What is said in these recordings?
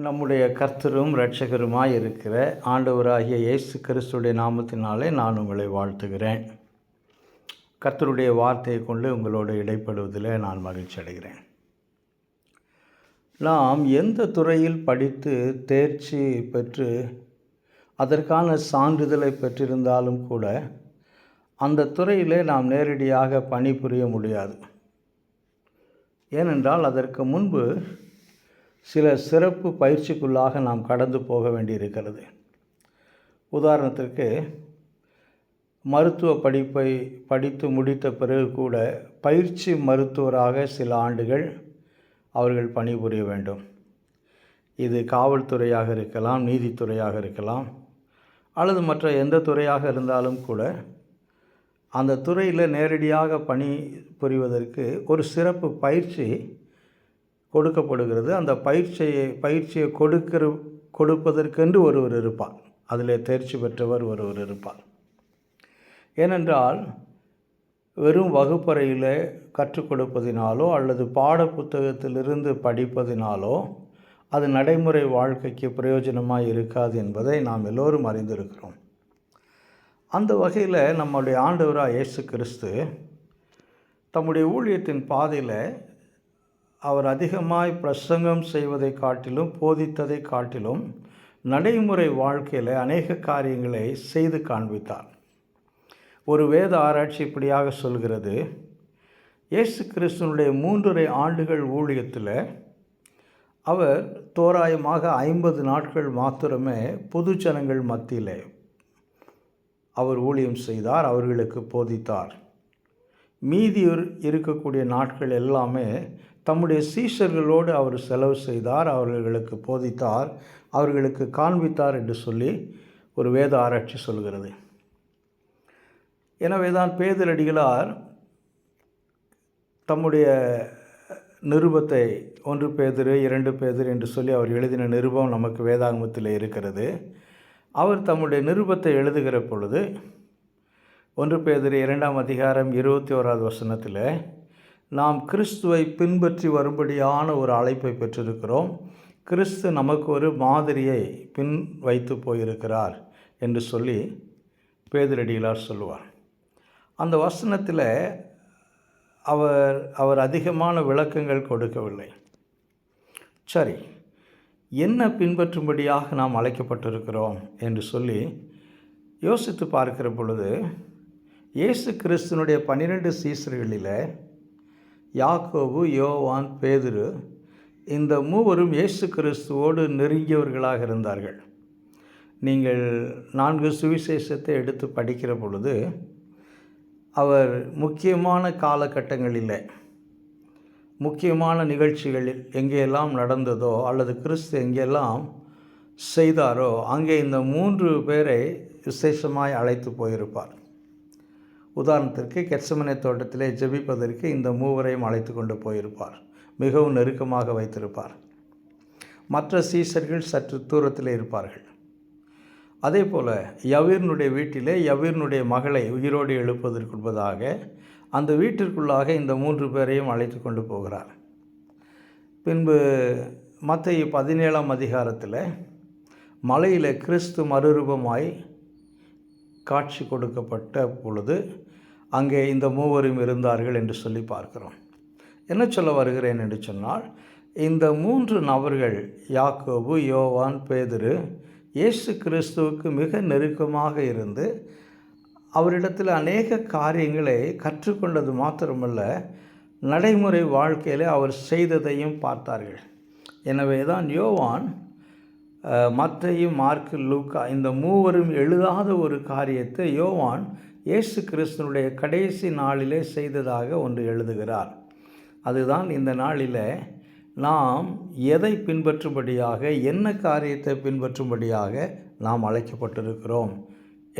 நம்முடைய கர்த்தரும் இரட்சகருமாய் இருக்கிற ஆண்டவராகிய இயேசு கிறிஸ்துடைய நாமத்தினாலே நான் உங்களை வாழ்த்துகிறேன். கர்த்தருடைய வார்த்தையை கொண்டு உங்களோடு இடைப்படுவதில் நான் மகிழ்ச்சி அடைகிறேன். நாம் எந்த துறையில் படித்து தேர்ச்சி பெற்று அதற்கான சான்றிதழை பெற்றிருந்தாலும் கூட அந்த துறையிலே நாம் நேரடியாக பணிபுரிய முடியாது. ஏனென்றால் அதற்கு முன்பு சில சிறப்பு பயிற்சிக்குள்ளாக நாம் கடந்து போக வேண்டியிருக்கிறது. உதாரணத்திற்கு மருத்துவ படிப்பை படித்து முடித்த பிறகு கூட பயிற்சி மருத்துவராக சில ஆண்டுகள் அவர்கள் பணிபுரிய வேண்டும். இது காவல்துறையாக இருக்கலாம், நீதித்துறையாக இருக்கலாம், அல்லது மற்ற எந்த துறையாக இருந்தாலும் கூட அந்த துறையில் நேரடியாக பணி புரிவதற்கு ஒரு சிறப்பு பயிற்சி கொடுக்கப்படுகிறது. அந்த பயிற்சியை கொடுப்பதற்கென்று ஒருவர் இருப்பார். அதில் தேர்ச்சி பெற்றவர் ஒருவர் இருப்பார். ஏனென்றால் வெறும் வகுப்பறையில் கற்றுக் கொடுப்பதினாலோ அல்லது பாட புத்தகத்திலிருந்து படிப்பதினாலோ அது நடைமுறை வாழ்க்கைக்கு பிரயோஜனமாக இருக்காது என்பதை நாம் எல்லோரும் அறிந்திருக்கிறோம். அந்த வகையில் நம்முடைய ஆண்டவராக இயேசு கிறிஸ்து தம்முடைய ஊழியத்தின் பாதையில் அவர் அதிகமாய் பிரசங்கம் செய்வதை காட்டிலும் போதித்ததை காட்டிலும் நடைமுறை வாழ்க்கையில் அநேக காரியங்களை செய்து காண்பித்தார். ஒரு வேத ஆராய்ச்சி இப்படியாக சொல்கிறது, இயேசு கிறிஸ்துவனுடைய 3.5 ஆண்டுகள் ஊழியத்தில் அவர் தோராயமாக 50 நாட்கள் மாத்திரமே பொது ஜனங்கள் மத்தியில் அவர் ஊழியம் செய்தார், அவர்களுக்கு போதித்தார். மீதி இருக்கக்கூடிய நாட்கள் எல்லாமே தம்முடைய சீஷர்களோடு அவர் செலவு செய்தார், அவர்களுக்கு போதித்தார், அவர்களுக்கு காண்பித்தார் என்று சொல்லி ஒரு வேத ஆராய்ச்சி சொல்கிறது. எனவே தான் பேதுருடிகளார் தம்முடைய நிருபத்தை 1 பேதுரு 2 பேதுரு என்று சொல்லி அவர் எழுதின நிருபம் நமக்கு வேதாகமத்தில் இருக்கிறது. அவர் தம்முடைய நிருபத்தை எழுதுகிற பொழுது 1 பேதுரு 2ஆம் அதிகாரம் 21வது வசனத்தில் நாம் கிறிஸ்துவை பின்பற்றி வரும்படியான ஒரு அழைப்பை பெற்றிருக்கிறோம், கிறிஸ்து நமக்கு ஒரு மாதிரியை பின் வைத்து போயிருக்கிறார் என்று சொல்லி பேதுருடிகளார் சொல்லுவார். அந்த வசனத்தில் அவர் அதிகமான விளக்கங்கள் கொடுக்கவில்லை. சரி, என்ன பின்பற்றும்படியாக நாம் அழைக்கப்பட்டிருக்கிறோம் என்று சொல்லி யோசித்து பார்க்கிற பொழுது இயேசு கிறிஸ்துனுடைய 12 சீஷர்களில் யாக்கோபு, யோவான், பேதுரு இந்த மூவரும் இயேசு கிறிஸ்துவோடு நெருங்கியவர்களாக இருந்தார்கள். நீங்கள் 4 சுவிசேஷத்தை எடுத்து படிக்கிற பொழுது அவர் முக்கியமான காலகட்டங்களில் முக்கியமான நிகழ்ச்சிகளில் எங்கெல்லாம் நடந்ததோ அல்லது கிறிஸ்து எங்கெல்லாம் செய்தாரோ அங்கே இந்த 3 பேரை விசேஷமாய் அழைத்து போயிருப்பார். உதாரணத்திற்கு கெத்செமனே தோட்டத்திலே ஜெபிப்பதற்கு இந்த 3வரையும் அழைத்து கொண்டு போயிருப்பார், மிகவும் நெருக்கமாக வைத்திருப்பார். மற்ற சீஷர்கள் சற்று தூரத்தில் இருப்பார்கள். அதே போல் யவீரனுடைய வீட்டிலே யவீரனுடைய மகளை உயிரோடு எழுப்பதற்கு முன்பதாக அந்த வீட்டிற்குள்ளாக இந்த 3 பேரையும் அழைத்து கொண்டு போகிறார். பின்பு மத்தேயு 17ஆம் அதிகாரத்தில் மலையில் கிறிஸ்து மறுரூபமாய் காட்சி கொடுக்கப்பட்ட பொழுது அங்கே இந்த 3வரும் இருந்தார்கள் என்று சொல்லி பார்க்கிறோம். என்ன சொல்ல வருகிறேன் என்று சொன்னால், இந்த 3 நபர்கள் யாக்கோபு, யோவான், பேதுரு இயேசு கிறிஸ்துவுக்கு மிக நெருக்கமாக இருந்து அவரிடத்தில் அநேக காரியங்களை கற்றுக்கொண்டது மாத்திரமல்ல, நடைமுறை வாழ்க்கையில் அவர் செய்ததையும் பார்த்தார்கள். எனவே தான் யோவான், மத்தேயு, மார்க்கு, லூக்கா இந்த 3வரும் எழுதாத ஒரு காரியத்தை யோவான் இயேசு கிறிஸ்துனுடைய கடைசி நாளிலே செய்ததாக ஒன்று எழுதுகிறார். அதுதான் இந்த நாளில் நாம் எதை பின்பற்றும்படியாக, என்ன காரியத்தை பின்பற்றும்படியாக நாம் அழைக்கப்பட்டிருக்கிறோம்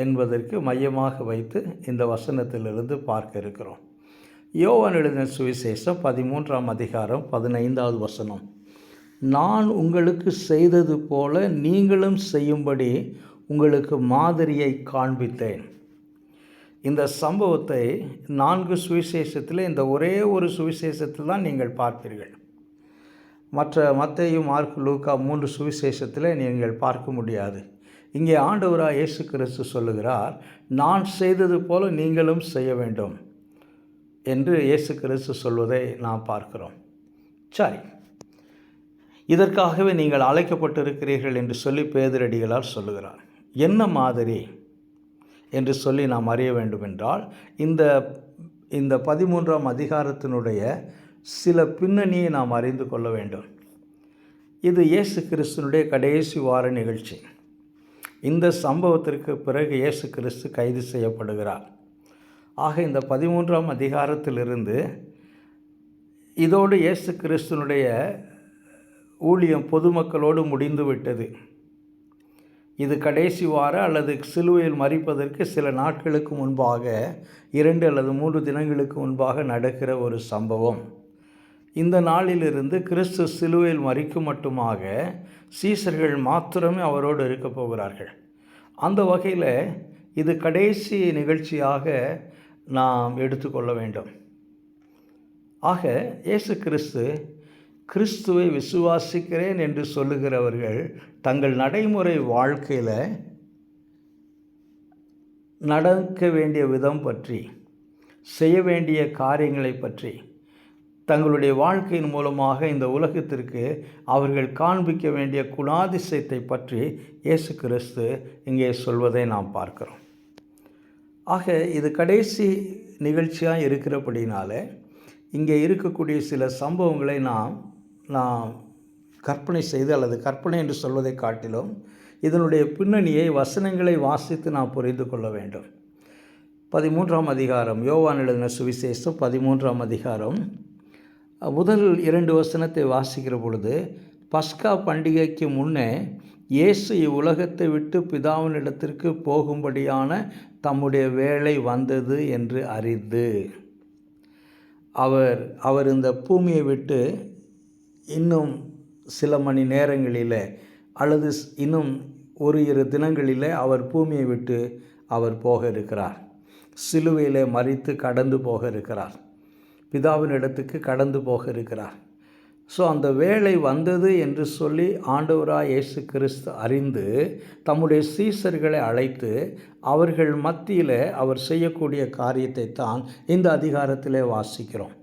என்பதற்கு மையமாக வைத்து இந்த வசனத்திலிருந்து பார்க்க இருக்கிறோம். யோவான் எழுதின சுவிசேஷம் 13ஆம் அதிகாரம் 15வது வசனம், நான் உங்களுக்கு செய்தது போல நீங்களும் செய்யும்படி உங்களுக்கு மாதிரியை காண்பித்தேன். இந்த சம்பவத்தை 4 சுவிசேஷத்தில் இந்த ஒரே ஒரு சுவிசேஷத்தில் தான் நீங்கள் பார்ப்பீர்கள். மற்ற மத்தேயு, மார்க்கு, லூக்கா 3 சுவிசேஷத்தில் நீங்கள் பார்க்க முடியாது. இங்கே ஆண்டவராக இயேசு கிறிஸ்து சொல்லுகிறார், நான் செய்தது போல நீங்களும் செய்ய வேண்டும் என்று இயேசு கிறிஸ்து சொல்வதை நாம் பார்க்கிறோம். சரி, இதற்காகவே நீங்கள் அழைக்கப்பட்டிருக்கிறீர்கள் என்று சொல்லி பேதுரடிகளார் சொல்லுகிறார். என்ன மாதிரி என்று சொல்லி நாம் அறிய வேண்டுமென்றால், இந்த 13ஆம் அதிகாரத்தினுடைய சில பின்னணியை நாம் அறிந்து கொள்ள வேண்டும். இது இயேசு கிறிஸ்துனுடைய கடைசி வார நிகழ்ச்சி. இந்த சம்பவத்திற்கு பிறகு இயேசு கிறிஸ்து கைது செய்யப்படுகிறார். ஆக இந்த 13ஆம் அதிகாரத்திலிருந்து இதோடு இயேசு கிறிஸ்துனுடைய ஊழியம் பொதுமக்களோடு முடிந்து விட்டது. இது கடைசி வார அல்லது சிலுவையில் மரிப்பதற்கு சில நாட்களுக்கு முன்பாக, 2 அல்லது 3 தினங்களுக்கு முன்பாக நடக்கிற ஒரு சம்பவம். இந்த நாளிலிருந்து கிறிஸ்து சிலுவையில் மரிக்கும் மட்டுமாக சீசர்கள் மாத்திரமே அவரோடு இருக்க போகிறார்கள். அந்த வகையில் இது கடைசி நிகழ்ச்சியாக நாம் எடுத்துக்கொள்ள வேண்டும். ஆக இயேசு கிறிஸ்துவை விசுவாசிக்கிறேன் என்று சொல்லுகிறவர்கள் தங்கள் நடைமுறை வாழ்க்கையில் நடக்க வேண்டிய விதம் பற்றி, செய்ய வேண்டிய காரியங்களை பற்றி, தங்களுடைய வாழ்க்கையின் மூலமாக இந்த உலகத்திற்கு அவர்கள் காண்பிக்க வேண்டிய குணாதிசயத்தை பற்றி இயேசு கிறிஸ்து இங்கே சொல்வதை நாம் பார்க்கிறோம். ஆக இது கடைசி நிகழ்ச்சியாக இருக்கிறபடினால இங்கே இருக்கக்கூடிய சில சம்பவங்களை நாம் கற்பனை செய்து, அல்லது கற்பனை என்று சொல்வதை காட்டிலும் இதனுடைய பின்னணியை வசனங்களை வாசித்து நாம் புரிந்து கொள்ள வேண்டும். 13ஆம் அதிகாரம், யோவான் எழுதின சுவிசேஷம் 13ஆம் அதிகாரம் முதல் 2 வசனத்தை வாசிக்கிற பொழுது, பஸ்கா பண்டிகைக்கு முன்னே இயேசு இவ்வுலகத்தை விட்டு பிதாவினிடத்திற்கு போகும்படியான தம்முடைய வேளை வந்தது என்று அறிந்து, அவர் இந்த பூமியை விட்டு இன்னும் சில மணி நேரங்களில் அல்லது இன்னும் 1-2 தினங்களில் அவர் பூமியை விட்டு அவர் போக இருக்கிறார். சிலுவையில் மரித்து கடந்து போக இருக்கிறார். பிதாவின் இடத்துக்கு கடந்து போக இருக்கிறார். ஸோ அந்த வேளை வந்தது என்று சொல்லி ஆண்டவராக இயேசு கிறிஸ்து அறிந்து தம்முடைய சீசர்களை அழைத்து அவர்கள் மத்தியில் அவர் செய்யக்கூடிய காரியத்தை தான் இந்த அதிகாரத்திலே வாசிக்கிறோம்.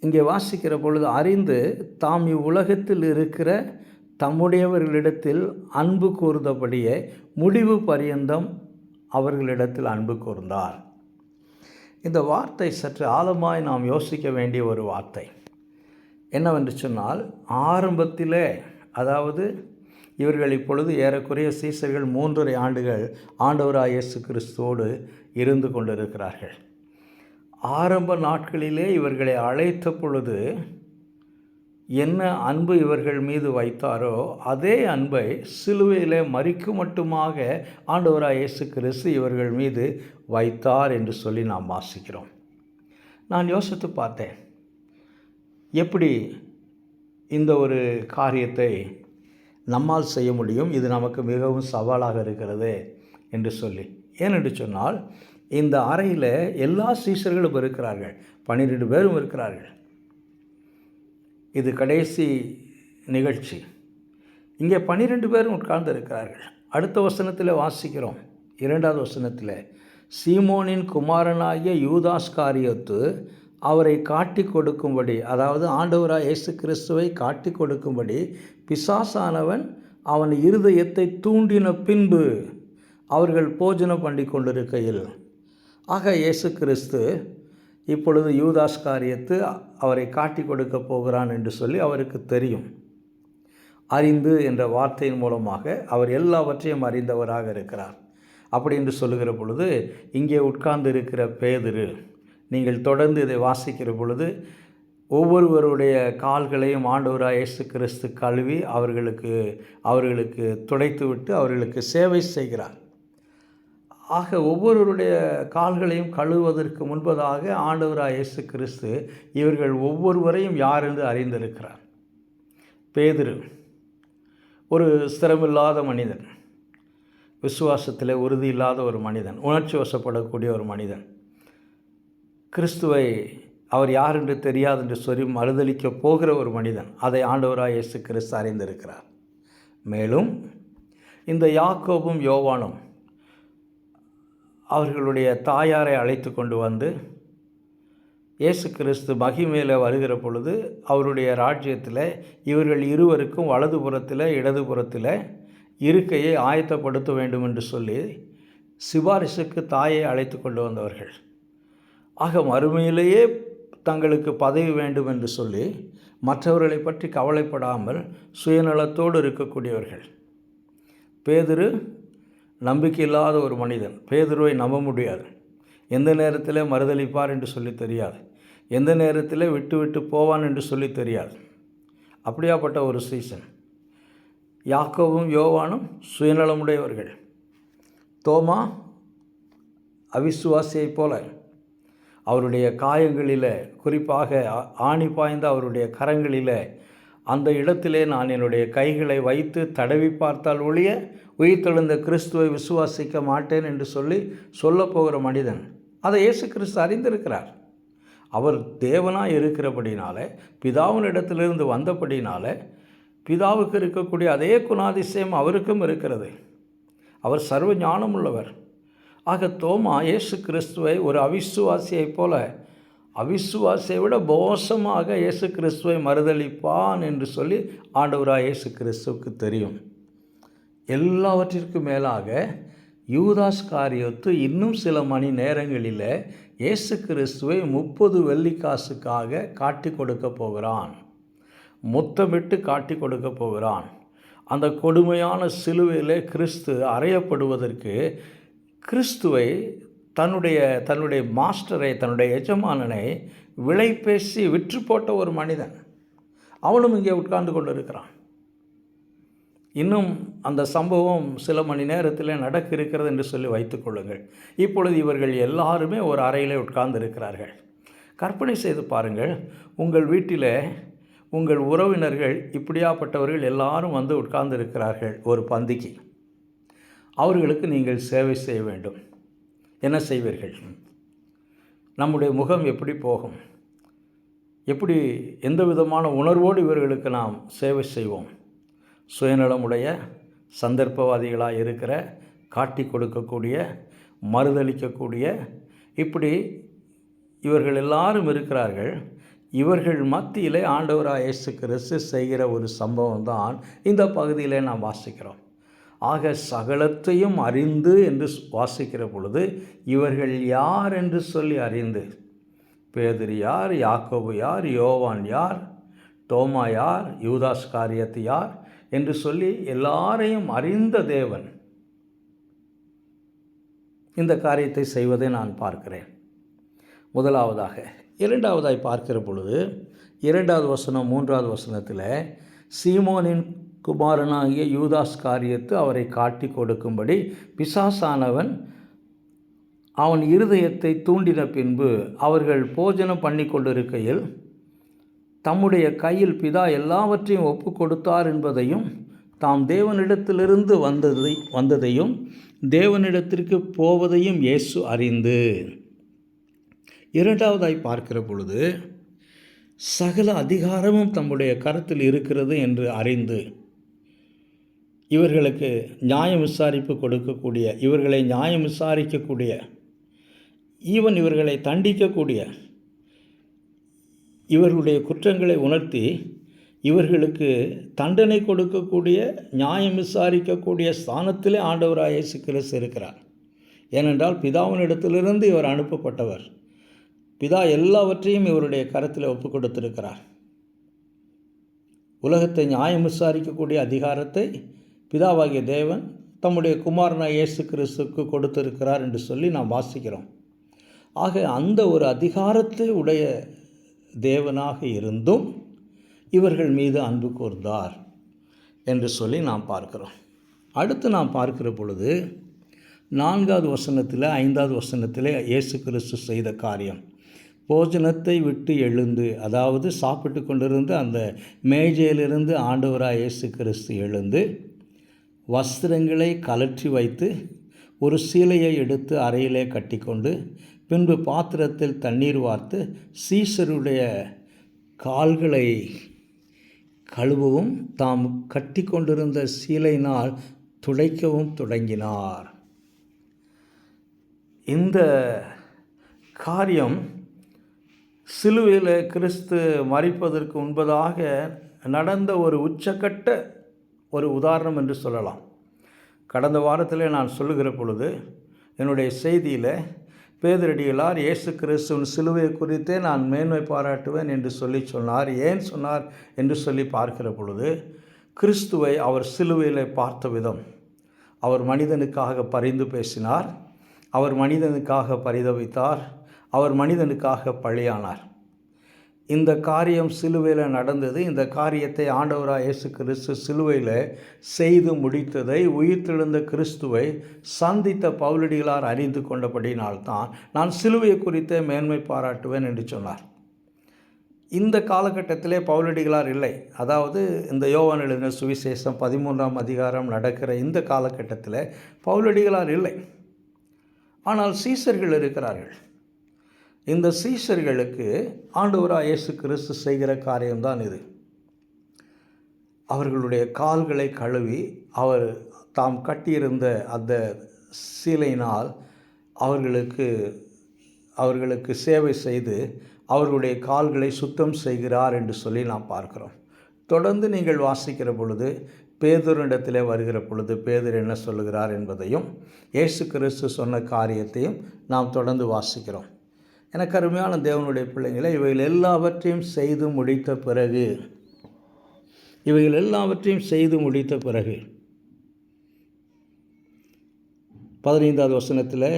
இங்கே வாசிக்கிற பொழுது, அறிந்து தாம் இவ்வுலகத்தில் இருக்கிற தம்முடையவர்களிடத்தில் அன்பு கூர்ந்தபடியே முடிவு பரியந்தம் அவர்களிடத்தில் அன்பு கூர்ந்தார். இந்த வார்த்தை சற்று ஆழமாய் நாம் யோசிக்க வேண்டிய ஒரு வார்த்தை. என்னவென்று சொன்னால், ஆரம்பத்திலே, அதாவது இவர்கள் இப்பொழுது ஏறக்குறைய சீசர்கள் 3.5 ஆண்டுகள் ஆண்டவராக இயேசு கிறிஸ்துவோடு இருந்து கொண்டிருக்கிறார்கள். ஆரம்ப நாட்களிலே இவர்களை அழைத்த பொழுது என்ன அன்பு இவர்கள் மீது வைத்தாரோ அதே அன்பை சிலுவையிலே மரிக்கும் மட்டுமாக ஆண்டவராக இயேசு கிறிஸ்து இவர்கள் மீது வைத்தார் என்று சொல்லி நாம் வாசிக்கிறோம். நான் யோசித்து பார்த்தேன், எப்படி இந்த ஒரு காரியத்தை நம்மால் செய்ய முடியும், இது நமக்கு மிகவும் சவாலாக இருக்கிறது என்று சொல்லி. ஏனென்று சொன்னால், இந்த அறையில் எல்லா சீசர்களும் இருக்கிறார்கள், 12 பேரும் இருக்கிறார்கள். இது கடைசி நிகழ்ச்சி. இங்கே 12 பேரும் உட்கார்ந்து இருக்கிறார்கள். அடுத்த வசனத்தில் வாசிக்கிறோம், 2வது வசனத்தில், சீமோனின் குமாரனாகிய யூதாஸ்காரியோத்து அவரை காட்டி கொடுக்கும்படி, அதாவது ஆண்டவராக இயேசு கிறிஸ்துவை காட்டி கொடுக்கும்படி பிசாசானவன் அவன் இருதயத்தை தூண்டின பின்பு அவர்கள் போஜனம் பண்ணி கொண்டிருக்கையில். ஆக இயேசு கிறிஸ்து இப்பொழுது யூதாஸ்காரியத்து அவரை காட்டி கொடுக்க போகிறான் என்று சொல்லி அவருக்கு தெரியும். அறிந்து என்ற வார்த்தையின் மூலமாக அவர் எல்லாவற்றையும் அறிந்தவராக இருக்கிறார். அப்படி என்று சொல்லுகிற பொழுது, இங்கே உட்கார்ந்து இருக்கிற பேதுரு, நீங்கள் தொடர்ந்து இதை வாசிக்கிற பொழுது ஒவ்வொருவருடைய கால்களையும் ஆண்டவராக இயேசு கிறிஸ்து கழுவி அவர்களுக்கு துடைத்துவிட்டு அவர்களுக்கு சேவை செய்கிறார். ஆக ஒவ்வொருவருடைய கால்களையும் கழுவுவதற்கு முன்பதாக ஆண்டவராக இயேசு கிறிஸ்து இவர்கள் ஒவ்வொருவரையும் யார் என்று அறிந்திருக்கிறார். பேதுரு ஒரு ஸ்திரமில்லாத மனிதன், விசுவாசத்தில் உறுதி இல்லாத ஒரு மனிதன், உணர்ச்சி வசப்படக்கூடிய ஒரு மனிதன். கிறிஸ்துவை அவர் யார் என்று தெரியாது என்று சொல்லி மறுதலிக்கப் போகிற ஒரு மனிதன். அதை ஆண்டவராய் இயேசு கிறிஸ்து அறிந்திருக்கிறார். மேலும் இந்த யாக்கோபும் யோவானும் அவர்களுடைய தாயாரை அழைத்து கொண்டு வந்து இயேசு கிறிஸ்து மகிமையில் வருகிற பொழுது அவருடைய ராஜ்யத்தில் இவர்கள் இருவருக்கும் வலதுபுறத்தில் இடதுபுறத்தில் இருக்கையை ஆயத்தப்படுத்த வேண்டும் என்று சொல்லி சிபாரிசுக்கு தாயை அழைத்து கொண்டு வந்தவர்கள். ஆக மறுமையிலேயே தங்களுக்கு பதவி வேண்டும் என்று சொல்லி மற்றவர்களை பற்றி கவலைப்படாமல் சுயநலத்தோடு இருக்கக்கூடியவர்கள். பேதுரு நம்பிக்கை இல்லாத ஒரு மனிதன். பேதுருவை நம்ப முடியாது. எந்த நேரத்தில் மறுதளிப்பார் என்று சொல்லி தெரியாது. எந்த நேரத்தில் விட்டு விட்டு போவான் என்று சொல்லி தெரியாது. அப்படியாப்பட்ட ஒரு சீசன். யாக்கோவும் யோவானும் சுயநலமுடையவர்கள். தோமா அவிசுவாசியைப் போல அவருடைய காயங்களில், குறிப்பாக ஆணி பாய்ந்த அவருடைய கரங்களில், அந்த இடத்திலே நான் என்னுடைய கைகளை வைத்து தடவி பார்த்தால் ஒழிய உயிர்த்தெழுந்த கிறிஸ்துவை விசுவாசிக்க மாட்டேன் என்று சொல்லப்போகிற மனிதன். அதை இயேசு கிறிஸ்து அறிந்திருக்கிறார். அவர் தேவனாக இருக்கிறபடினால, பிதாவின் இடத்திலிருந்து வந்தபடினால, பிதாவுக்கு இருக்கக்கூடிய அதே குணாதிசயம் அவருக்கும் இருக்கிறது. அவர் சர்வ ஞானம் உள்ளவர். ஆக தோமா இயேசு கிறிஸ்துவை ஒரு அவிசுவாசியைப் போல, அவிசுவாசியை விட மோசமாக இயேசு கிறிஸ்துவை மறுதளிப்பான் என்று சொல்லி ஆண்டவராக இயேசு கிறிஸ்துவுக்கு தெரியும். எல்லாவற்றிற்கும் மேலாக யூதாஸ் காரியத்து இன்னும் சில மணி நேரங்களில் இயேசு கிறிஸ்துவை 30 வெள்ளிக்காசுக்காக காட்டி கொடுக்க போகிறான். முத்தமிட்டு காட்டி கொடுக்க போகிறான். அந்த கொடுமையான சிலுவையில் கிறிஸ்து அறையப்படுவதற்கு கிறிஸ்துவை தன்னுடைய மாஸ்டரை, தன்னுடைய எஜமானனை விலை பேசி விற்று போட்ட ஒரு மனிதன். அவனும் இங்கே உட்கார்ந்து கொண்டு இருக்கிறான். இன்னும் அந்த சம்பவம் சில மணி நேரத்தில் நடக்க இருக்கிறது என்று சொல்லி வைத்துக்கொள்ளுங்கள். இப்பொழுது இவர்கள் எல்லாருமே ஒரு அறையில் உட்கார்ந்து இருக்கிறார்கள். கற்பனை செய்து பாருங்கள், உங்கள் வீட்டில் உங்கள் உறவினர்கள் இப்படியாப்பட்டவர்கள் எல்லாரும் வந்து உட்கார்ந்து இருக்கிறார்கள் ஒரு பந்திக்கு. அவர்களுக்கு நீங்கள் சேவை செய்ய வேண்டும். என்ன செய்வீர்கள்? நம்முடைய முகம் எப்படி போகும்? எப்படி, எந்த விதமான உணர்வோடு இவர்களுக்கு நாம் சேவை செய்வோம்? சுயநலமுடைய, சந்தர்ப்பவாதிகளாக இருக்கிற, காட்டி கொடுக்கக்கூடிய, மறுதளிக்கக்கூடிய, இப்படி இவர்கள் எல்லாரும் இருக்கிறார்கள். இவர்கள் மத்தியிலே ஆண்டவராக இயேசு கிறிஸ்து செய்கிற ஒரு சம்பவம் தான் இந்த பகுதியிலே நாம் வாசிக்கிறோம். ஆக சகலத்தையும் அறிந்து என்று வாசிக்கிற பொழுது இவர்கள் யார் என்று சொல்லி அறிந்து, பேதுரு யார், யாக்கோபு யார், யோவான் யார், தோமா யார், யூதாஸ் காரியத்து யார் என்று சொல்லி எல்லாரையும் அறிந்த தேவன் இந்த காரியத்தை செய்வதை நான் பார்க்கிறேன். முதலாவதாக. இரண்டாவதாய் பார்க்கிற பொழுது 2வது வசனம் 3வது வசனத்தில் சீமோனின் குமாரனாகிய யூதாஸ் காரியத்து அவரை காட்டி கொடுக்கும்படி பிசாசானவன் அவன் இருதயத்தை தூண்டின பின்பு அவர்கள் போஜனம் பண்ணி கொண்டிருக்கையில் தம்முடைய கையில் பிதா எல்லாவற்றையும் ஒப்பு கொடுத்தார் என்பதையும் தாம் தேவனிடத்திலிருந்து வந்ததையும் தேவனிடத்திற்கு போவதையும் இயேசு அறிந்து. இரண்டாவதாய் பார்க்கிற பொழுது சகல அதிகாரமும் தம்முடைய கரத்தில் இருக்கிறது என்று அறிந்து இவர்களுக்கு நியாயம் விசாரிப்பு கொடுக்கக்கூடிய, இவர்களை நியாயம் விசாரிக்கக்கூடிய, ஈவன் இவர்களை தண்டிக்கக்கூடிய, இவர்களுடைய குற்றங்களை உணர்த்தி இவர்களுக்கு தண்டனை கொடுக்கக்கூடிய, நியாயம் விசாரிக்கக்கூடிய ஸ்தானத்திலே ஆண்டவராக இயேசு கிறிஸ்து இருக்கிறார். ஏனென்றால் பிதாவினிடத்திலிருந்து இவர் அனுப்பப்பட்டவர். பிதா எல்லாவற்றையும் இவருடைய கரத்தில் ஒப்பு கொடுத்திருக்கிறார். உலகத்தை நியாயம் விசாரிக்கக்கூடிய அதிகாரத்தை பிதாவாகிய தேவன் தம்முடைய குமாரனாகிய இயேசு கிறிஸ்துவுக்கு கொடுத்திருக்கிறார் என்று சொல்லி நாம் வாசிக்கிறோம். ஆக அந்த ஒரு அதிகாரத்தை உடைய தேவனாக இருந்தும் இவர்கள் மீது அன்பு கூர்ந்தார் என்று சொல்லி நாம் பார்க்கிறோம். அடுத்து நாம் பார்க்கிற பொழுது 4வது வசனத்தில் 5வது வசனத்தில் இயேசு கிறிஸ்து செய்த காரியம், போஜனத்தை விட்டு எழுந்து, அதாவது சாப்பிட்டு கொண்டிருந்த அந்த மேஜையிலிருந்து ஆண்டவராக இயேசு கிறிஸ்து எழுந்து வஸ்திரங்களை கலற்றி வைத்து ஒரு சீலையை எடுத்து அறையிலே கட்டிக்கொண்டு பின்பு பாத்திரத்தில் தண்ணீர் வார்த்து சீசருடைய கால்களை கழுவவும் தாம் கட்டி கொண்டிருந்த சீலையினால் துடைக்கவும் தொடங்கினார். இந்த காரியம் சிலுவையில் கிறிஸ்து மரிப்பதற்கு முன்பதாக நடந்த ஒரு உச்சக்கட்ட ஒரு உதாரணம் என்று சொல்லலாம். கடந்த வாரத்தில் நான் சொல்லுகிற பொழுது என்னுடைய செய்தியில் பேதுரடிகளார் இயேசு கிறிஸ்துவின் சிலுவை குறித்தே நான் மேன்மை பாராட்டுவேன் என்று சொன்னார். ஏன் சொன்னார் என்று சொல்லி பார்க்கிற பொழுது, கிறிஸ்துவை அவர் சிலுவையில் பார்த்த விதம், அவர் மனிதனுக்காக பரிந்து பேசினார், அவர் மனிதனுக்காக பரிதவித்தார், அவர் மனிதனுக்காக பலியானார். இந்த காரியம் சிலுவையில் நடந்தது. இந்த காரியத்தை ஆண்டவராக இயேசு கிறிஸ்து சிலுவையில் செய்து முடித்ததை உயிர்த்தெழுந்த கிறிஸ்துவை சந்தித்த பவுலடிகளார் அறிந்து கொண்டபடினால்தான் நான் சிலுவையை குறித்தே மேன்மை பாராட்டுவேன் என்று சொன்னார். இந்த காலகட்டத்திலே பவுலடிகளார் இல்லை. அதாவது இந்த யோவான் எழுதின சுவிசேஷம் 13ஆம் அதிகாரம் நடக்கிற இந்த காலகட்டத்தில் பவுலடிகளார் இல்லை. ஆனால் சீசர்கள் இருக்கிறார்கள். இந்த சீஷர்களுக்கு ஆண்டவராக இயேசு கிறிஸ்து செய்கிற காரியம்தான் இது. அவர்களுடைய கால்களை கழுவி அவர் தாம் கட்டியிருந்த அந்த சீலையினால் அவர்களுக்கு சேவை செய்து அவர்களுடைய கால்களை சுத்தம் செய்கிறார் என்று சொல்லி நாம் பார்க்கிறோம். தொடர்ந்து நீங்கள் வாசிக்கிற பொழுது பேதுருவிடத்திலே வருகிற பொழுது பேதுரு என்ன சொல்லுகிறார் என்பதையும் இயேசு கிறிஸ்து சொன்ன காரியத்தையும் நாம் தொடர்ந்து வாசிக்கிறோம். எனக்கு அருமையான தேவனுடைய பிள்ளைகளை, இவைகள் எல்லாவற்றையும் செய்து முடித்த பிறகு 15வது வசனத்தில்,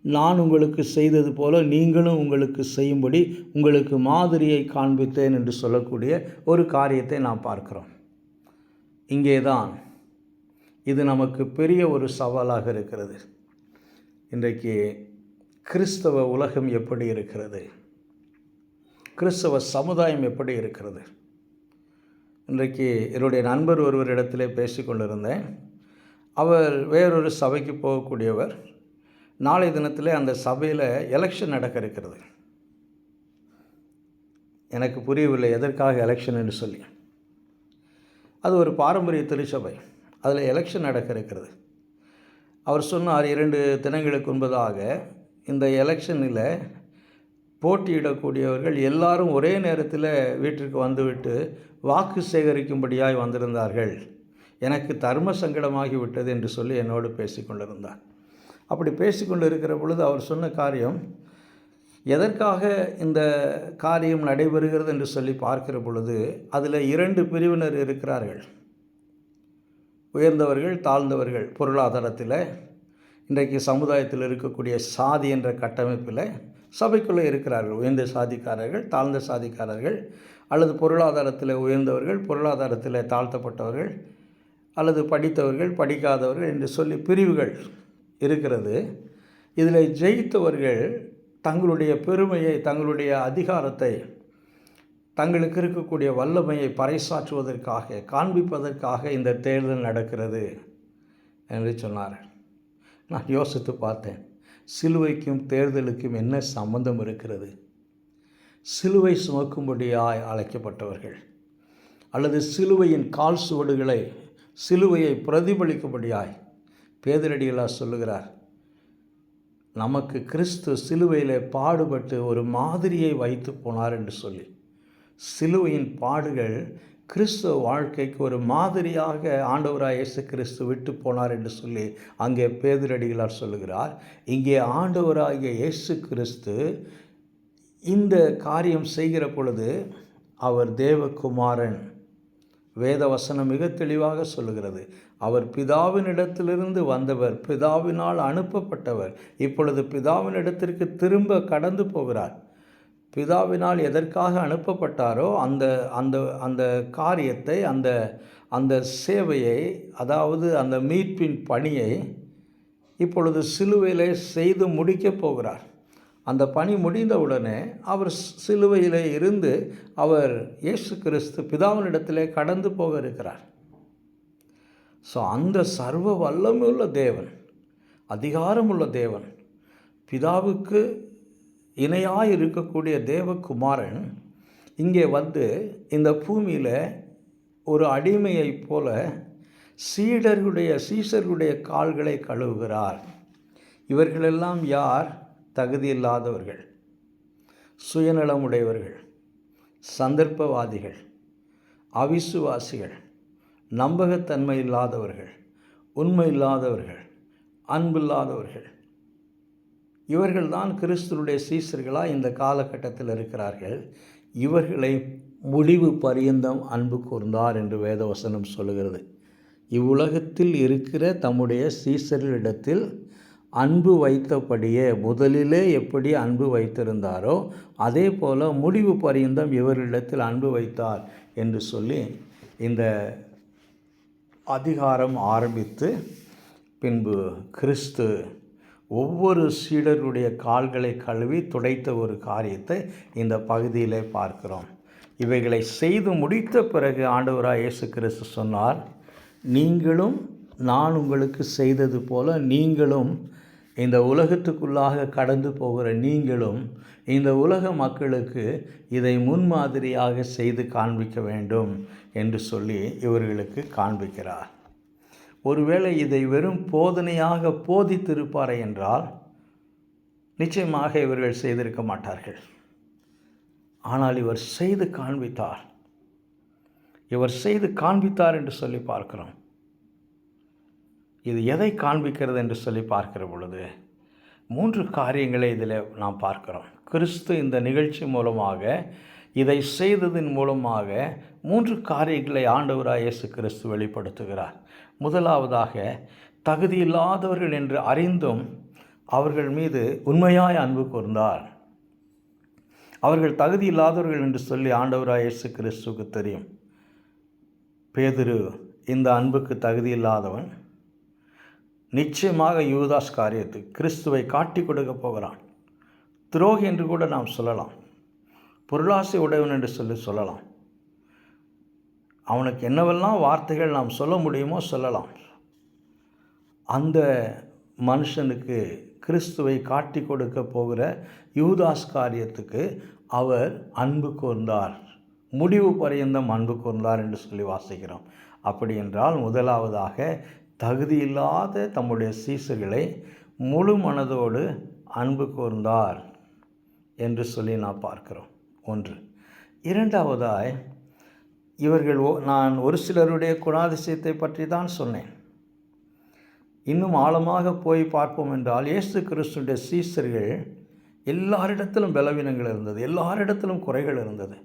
நான் உங்களுக்கு செய்தது போல நீங்களும் உங்களுக்கு செய்யும்படி உங்களுக்கு மாதிரியை காண்பித்தேன் என்று சொல்லக்கூடிய ஒரு காரியத்தை நாம் பார்க்கிறோம். இங்கேதான் இது நமக்கு பெரிய ஒரு சவாலாக இருக்கிறது. இன்றைக்கு கிறிஸ்தவ உலகம் எப்படி இருக்கிறது? கிறிஸ்தவ சமுதாயம் எப்படி இருக்கிறது? இன்றைக்கு என்னுடைய நண்பர் ஒருவரிடத்திலே பேசிக்கொண்டிருந்தேன். அவர் வேறொரு சபைக்கு போகக்கூடியவர். நாளை தினத்தில் அந்த சபையில் எலெக்ஷன் நடக்க இருக்கிறது. எனக்கு புரியவில்லை எதற்காக எலெக்ஷன் என்று சொல்லி. அது ஒரு பாரம்பரிய திருச்சபை, அதில் எலெக்ஷன் நடக்க இருக்கிறது. அவர் சொன்னார், 2 தினங்களுக்கு முன்பதாக இந்த எலெக்ஷனில் போட்டியிடக்கூடியவர்கள் எல்லாரும் ஒரே நேரத்தில் வீட்டிற்கு வந்துவிட்டு வாக்கு சேகரிக்கும்படியாய் வந்திருந்தார்கள். எனக்கு தர்ம சங்கடமாகி விட்டது என்று சொல்லி என்னோடு பேசிக்கொண்டிருந்தார். அப்படி பேசிக்கொண்டு இருக்கிற பொழுது அவர் சொன்ன காரியம், எதற்காக இந்த காரியம் நடைபெறுகிறது என்று சொல்லி பார்க்கிற பொழுது அதில் 2 பிரிவினர் இருக்கிறார்கள். உயர்ந்தவர்கள், தாழ்ந்தவர்கள். பொருளாதாரத்தில் இன்றைக்கு சமுதாயத்தில் இருக்கக்கூடிய சாதி என்ற கட்டமைப்பில் சபைக்குள்ளே இருக்கிறார்கள். உயர்ந்த சாதிக்காரர்கள், தாழ்ந்த சாதிக்காரர்கள், அல்லது பொருளாதாரத்தில் உயர்ந்தவர்கள், பொருளாதாரத்தில் தாழ்த்தப்பட்டவர்கள், அல்லது படித்தவர்கள், படிக்காதவர்கள் என்று சொல்லி பிரிவுகள் இருக்கிறது. இதில் ஜெயித்தவர்கள் தங்களுடைய பெருமையை, தங்களுடைய அதிகாரத்தை, தங்களுக்கு இருக்கக்கூடிய வல்லமையை பறைசாற்றுவதற்காக, காண்பிப்பதற்காக இந்த தேர்தல் நடக்கிறது என்று சொன்னார்கள். நான் யோசித்து பார்த்தேன், சிலுவைக்கும் தேர்தலுக்கும் என்ன சம்பந்தம் இருக்கிறது? சிலுவை சுமக்கும்படியாய் அழைக்கப்பட்டவர்கள், அல்லது சிலுவையின் கால் சுவடுகளை, சிலுவையை பிரதிபலிக்கும்படியாய் பேதுரடிகளார் சொல்லுகிறார், நமக்கு கிறிஸ்து சிலுவையில் பாடுபட்டு ஒரு மாதிரியை வைத்து போனார் என்று சொல்லி. சிலுவையின் பாடுகள் கிறிஸ்துவ வாழ்க்கைக்கு ஒரு மாதிரியாக ஆண்டவராக இயேசு கிறிஸ்து விட்டு போனார் என்று சொல்லி அங்கே பேதுரடிகளார் சொல்லுகிறார். இங்கே ஆண்டவராகிய இயேசு கிறிஸ்து இந்த காரியம் செய்கிற பொழுது அவர் தேவகுமாரன். வேத வசனம் மிக தெளிவாக சொல்லுகிறது, அவர் பிதாவினிடத்திலிருந்து வந்தவர், பிதாவினால் அனுப்பப்பட்டவர், இப்பொழுது பிதாவினிடத்திற்கு திரும்ப கடந்து போகிறார். பிதாவினால் எதற்காக அனுப்பப்பட்டாரோ அந்த அந்த அந்த காரியத்தை, அந்த சேவையை, அதாவது அந்த மீட்பின் பணியை இப்பொழுது சிலுவையிலே செய்து முடிக்கப் போகிறார். அந்த பணி முடிந்தவுடனே அவர் சிலுவையிலே இருந்து அவர் இயேசு கிறிஸ்து பிதாவினிடத்திலே கடந்து போக இருக்கிறார். ஸோ அந்த சர்வ வல்லமையுள்ள தேவன், அதிகாரமுள்ள தேவன், பிதாவுக்கு இணையாக இருக்கக்கூடிய தேவகுமாரன் இங்கே வந்து இந்த பூமியில் ஒரு அடிமையைப் போல சீசர்களுடைய கால்களை கழுவுகிறார். இவர்களெல்லாம் யார்? தகுதியில்லாதவர்கள், சுயநலமுடையவர்கள், சந்தர்ப்பவாதிகள், அவிசுவாசிகள், நம்பகத்தன்மை இல்லாதவர்கள், உண்மை இல்லாதவர்கள், அன்பில்லாதவர்கள். இவர்கள்தான் கிறிஸ்துவுடைய சீசர்களாக இந்த காலகட்டத்தில் இருக்கிறார்கள். இவர்களை முடிவு பரியந்தம் அன்பு கூர்ந்தார் என்று வேதவசனம் சொல்லுகிறது. இவ்வுலகத்தில் இருக்கிற தம்முடைய சீசர்களிடத்தில் அன்பு வைத்தபடியே முதலிலே எப்படி அன்பு வைத்திருந்தாரோ அதே போல் முடிவு பரியந்தம் இவர்களிடத்தில் அன்பு வைத்தார் என்று சொல்லி இந்த அதிகாரம் ஆரம்பித்து பின்பு கிறிஸ்து ஒவ்வொரு சீடருடைய கால்களை கழுவி துடைத்த ஒரு காரியத்தை இந்த பகுதியிலே பார்க்கிறோம். இவைகளை செய்து முடித்த பிறகு ஆண்டவராக இயேசு கிறிஸ்து சொன்னார், நீங்களும் நான் உங்களுக்கு செய்தது போல நீங்களும் இந்த உலகத்துக்குள்ளாக கடந்து போகிற நீங்களும் இந்த உலக மக்களுக்கு இதை முன்மாதிரியாக செய்து காண்பிக்க வேண்டும் என்று சொல்லி இவர்களுக்கு காண்பிக்கிறார். ஒருவேளை இதை வெறும் போதனையாக போதித்திருப்பாரே என்றால் நிச்சயமாக இவர்கள் செய்திருக்க மாட்டார்கள். ஆனால் இவர் செய்து காண்பித்தார். என்று சொல்லி பார்க்கிறோம். இது எதை காண்பிக்கிறது என்று சொல்லி பார்க்கிற பொழுது 3 காரியங்களை இதில் நாம் பார்க்கிறோம். கிறிஸ்து இந்த நிகழ்ச்சி மூலமாக இதை செய்ததின் மூலமாக 3 காரியங்களை ஆண்டவராக இயேசு கிறிஸ்து வெளிப்படுத்துகிறார். முதலாவதாக, தகுதியில்லாதவர்கள் என்று அறிந்தும் அவர்கள் மீது உண்மையாய் அன்பு கூர்ந்தார். அவர்கள் தகுதியில்லாதவர்கள் என்று சொல்லி ஆண்டவராக இயேசு கிறிஸ்துவுக்கு தெரியும். பேதுரு இந்த அன்புக்கு தகுதியில்லாதவன். நிச்சயமாக யூதாஸ் காரியத்துக்கு கிறிஸ்துவை காட்டி கொடுக்க போகிறான். துரோகி என்று கூட நாம் சொல்லலாம், பொருளாசை உடையவன் என்று சொல்லலாம். அவனுக்கு என்னவெல்லாம் வார்த்தைகள் நாம் சொல்ல முடியுமோ சொல்லலாம். அந்த மனுஷனுக்கு கிறிஸ்துவை காட்டி கொடுக்க போகிற யூதாஸ் காரியத்துக்கு அவர் அன்பு கூர்ந்தார், முடிவு பரியந்தம் அன்பு கூர்ந்தார் என்று சொல்லி வாசிக்கிறோம். அப்படி என்றால் முதலாவதாக தகுதியில்லாத தம்முடைய சீசர்களை முழு மனதோடு அன்பு கூர்ந்தார் என்று சொல்லி நாம் பார்க்கிறோம். 1. இரண்டாவதாய், இவர்கள் நான் ஒரு சிலருடைய குணாதிசயத்தை பற்றி தான் சொன்னேன். இன்னும் ஆழமாக போய் பார்ப்போம் என்றால் இயேசு கிறிஸ்துடைய சீசர்கள் எல்லாரிடத்திலும் பலவீனங்கள் இருந்தது, எல்லாரிடத்திலும் குறைகள் இருந்தது.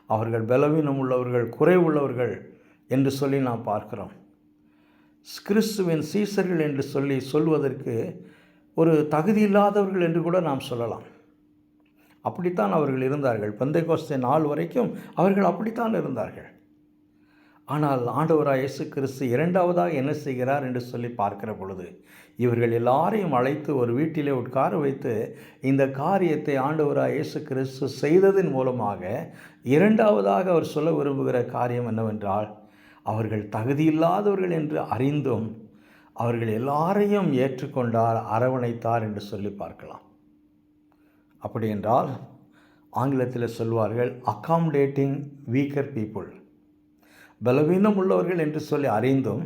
அவர்கள் பலவீனம் உள்ளவர்கள், குறை உள்ளவர்கள் என்று சொல்லி நாம் பார்க்கிறோம். கிறிஸ்துவின் சீசர்கள் என்று சொல்வதற்கு ஒரு தகுதியில்லாதவர்கள் என்று கூட நாம் சொல்லலாம். அப்படித்தான் அவர்கள் இருந்தார்கள். பெந்தெகோஸ்தே நாள் வரைக்கும் அவர்கள் அப்படித்தான் இருந்தார்கள். ஆனால் ஆண்டவராக இயேசு கிறிஸ்து இரண்டாவதாக என்ன செய்கிறார் என்று சொல்லி பார்க்கிற பொழுது இவர்கள் எல்லாரையும் அழைத்து ஒரு வீட்டிலே உட்கார வைத்து இந்த காரியத்தை ஆண்டவராக இயேசு கிறிஸ்து செய்ததின் மூலமாக இரண்டாவதாக அவர் சொல்ல விரும்புகிற காரியம் என்னவென்றால், அவர்கள் தகுதியில்லாதவர்கள் என்று அறிந்தும் அவர்கள் எல்லாரையும் ஏற்றுக்கொண்டார், அரவணைத்தார் என்று சொல்லி பார்க்கலாம். அப்படி என்றால் ஆங்கிலத்தில் சொல்வார்கள் அகாமடேட்டிங் வீக்கர் பீப்புள். பலவீனம் உள்ளவர்கள் என்று சொல்லி அறிந்தும்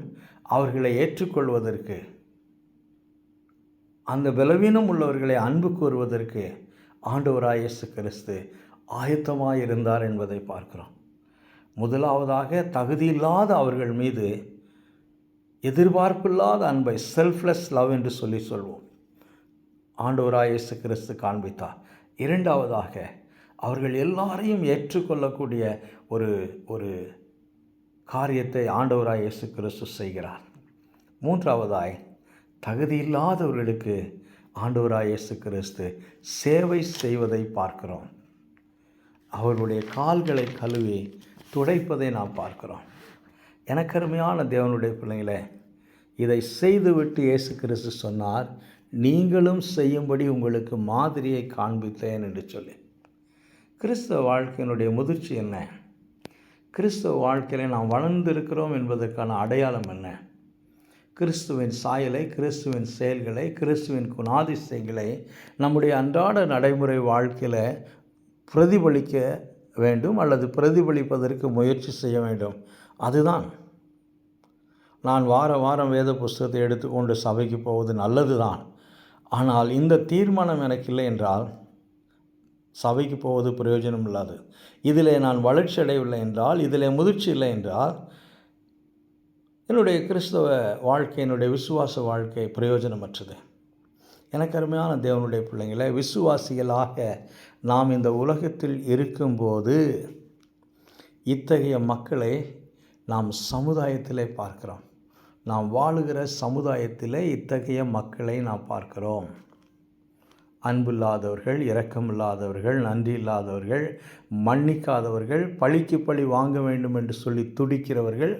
அவர்களை ஏற்றுக்கொள்வதற்கு, அந்த பலவீனம் உள்ளவர்களை அன்பு கூறுவதற்கு ஆண்டவராக இயேசு கிறிஸ்து ஆயத்தமாக இருந்தார் என்பதை பார்க்கிறோம். முதலாவதாக, தகுதியில்லாத அவர்கள் மீது எதிர்பார்ப்பில்லாத அன்பை, செல்ஃப்லெஸ் லவ் என்று சொல்வோம், ஆண்டவராக இயேசு கிறிஸ்து காண்பித்தார். இரண்டாவதாக, அவர்கள் எல்லாரையும் ஏற்றுக்கொள்ளக்கூடிய ஒரு காரியத்தை ஆண்டவராக இயேசு கிறிஸ்து செய்கிறார். மூன்றாவதாய், தகுதியில்லாதவர்களுக்கு ஆண்டவராக இயேசு கிறிஸ்து சேவை செய்வதை பார்க்கிறோம். அவர்களுடைய கால்களை கழுவி துடைப்பதை நாம் பார்க்கிறோம். எனக்கு அருமையான தேவனுடைய பிள்ளைகளே, இதை செய்துவிட்டு இயேசு கிறிஸ்து சொன்னார், நீங்களும் செய்யும்படி உங்களுக்கு மாதிரியை காண்பித்தேன் என்று சொல்லி. கிறிஸ்தவ வாழ்க்கையினுடைய முதிர்ச்சி என்ன? கிறிஸ்தவ வாழ்க்கையில் நாம் வளர்ந்திருக்கிறோம் என்பதற்கான அடையாளம் என்ன? கிறிஸ்துவின் சாயலை, கிறிஸ்துவின் செயல்களை, கிறிஸ்துவின் குணாதிசயங்களை நம்முடைய அன்றாட நடைமுறை வாழ்க்கையில் பிரதிபலிக்க வேண்டும் அல்லது பிரதிபலிப்பதற்கு முயற்சி செய்ய வேண்டும். அதுதான் நான் வாரம் வேத புஸ்தகத்தை எடுத்துக்கொண்டு சபைக்கு போவது நல்லது தான். ஆனால் இந்த தீர்மானம் எனக்கு இல்லை என்றால் சபைக்கு போவது பிரயோஜனம் இல்லாது. இதில் நான் வளர்ச்சி அடையவில்லை என்றால், இதில் முதிர்ச்சி இல்லை என்றால், என்னுடைய கிறிஸ்தவ வாழ்க்கை, என்னுடைய விசுவாச வாழ்க்கை பிரயோஜனமற்றது. எனக்கு அருமையான தேவனுடைய பிள்ளைங்களை, விசுவாசிகளாக நாம் இந்த உலகத்தில் இருக்கும்போது இத்தகைய மக்களை நாம் சமுதாயத்திலே பார்க்கிறோம். நாம் வாழுகிற சமுதாயத்திலே இத்தகைய மக்களை நாம் பார்க்கிறோம். அன்பில்லாதவர்கள், இரக்கமில்லாதவர்கள், நன்றி இல்லாதவர்கள், மன்னிக்காதவர்கள், பழிக்கு பழி வாங்க வேண்டும் என்று சொல்லி துடிக்கிறவர்கள்,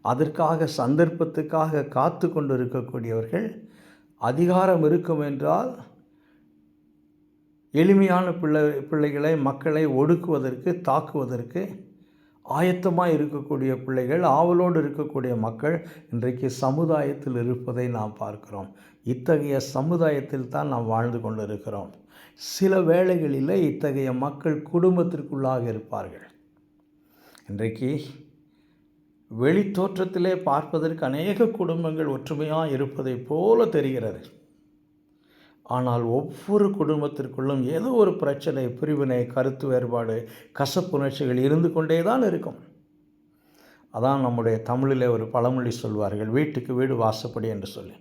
அதற்காக சந்தர்ப்பத்துக்காக காத்து கொண்டு இருக்கக்கூடியவர்கள், அதிகாரம் இருக்கும் என்றால் எளிமையான பிள்ளைகளை, மக்களை ஒடுக்குவதற்கு, தாக்குவதற்கு ஆயத்தமாக இருக்கக்கூடிய பிள்ளைகள், ஆவலோடு இருக்கக்கூடிய மக்கள் இன்றைக்கு சமுதாயத்தில் இருப்பதை நாம் பார்க்கிறோம். இத்தகைய சமுதாயத்தில் தான் நாம் வாழ்ந்து கொண்டு இருக்கிறோம். சில வேளைகளில் இத்தகைய மக்கள் குடும்பத்திற்குள்ளாக இருப்பார்கள். இன்றைக்கு வெளி தோற்றத்திலே பார்ப்பதற்கு அநேக குடும்பங்கள் ஒற்றுமையாக இருப்பதை போல தெரிகிறது. ஆனால் ஒவ்வொரு குடும்பத்திற்குள்ளும் ஏதோ ஒரு பிரச்சனை, பிரிவினை, கருத்து வேறுபாடு, கசப்புணர்ச்சிகள் இருந்து கொண்டே தான் இருக்கும். அதான் நம்முடைய தமிழிலே ஒரு பழமொழி சொல்வார்கள், வீட்டுக்கு வீடு வாசப்படி என்று சொல்லி.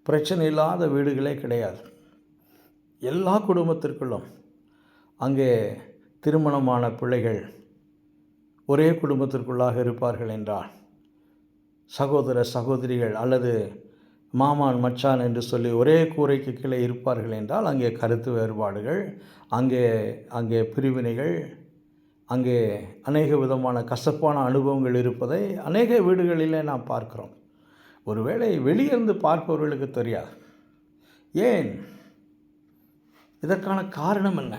பிரச்சனை இல்லாத வீடுகளே கிடையாது. எல்லா குடும்பத்திற்குள்ளும் அங்கே திருமணமான பிள்ளைகள் ஒரே குடும்பத்திற்குள்ளாக இருப்பார்கள் என்றால், சகோதர சகோதரிகள் அல்லது மாமான் மச்சான் என்று சொல்லி ஒரே கூரைக்கு கீழே இருப்பார்கள் என்றால், அங்கே கருத்து வேறுபாடுகள், அங்கே பிரிவினைகள், அங்கே அநேக விதமான கசப்பான அனுபவங்கள் இருப்பதை அநேக வீடுகளிலே நாம் பார்க்கிறோம். ஒருவேளை வெளியிருந்து பார்ப்பவர்களுக்கு தெரியாது. ஏன்? இதற்கான காரணம் என்ன?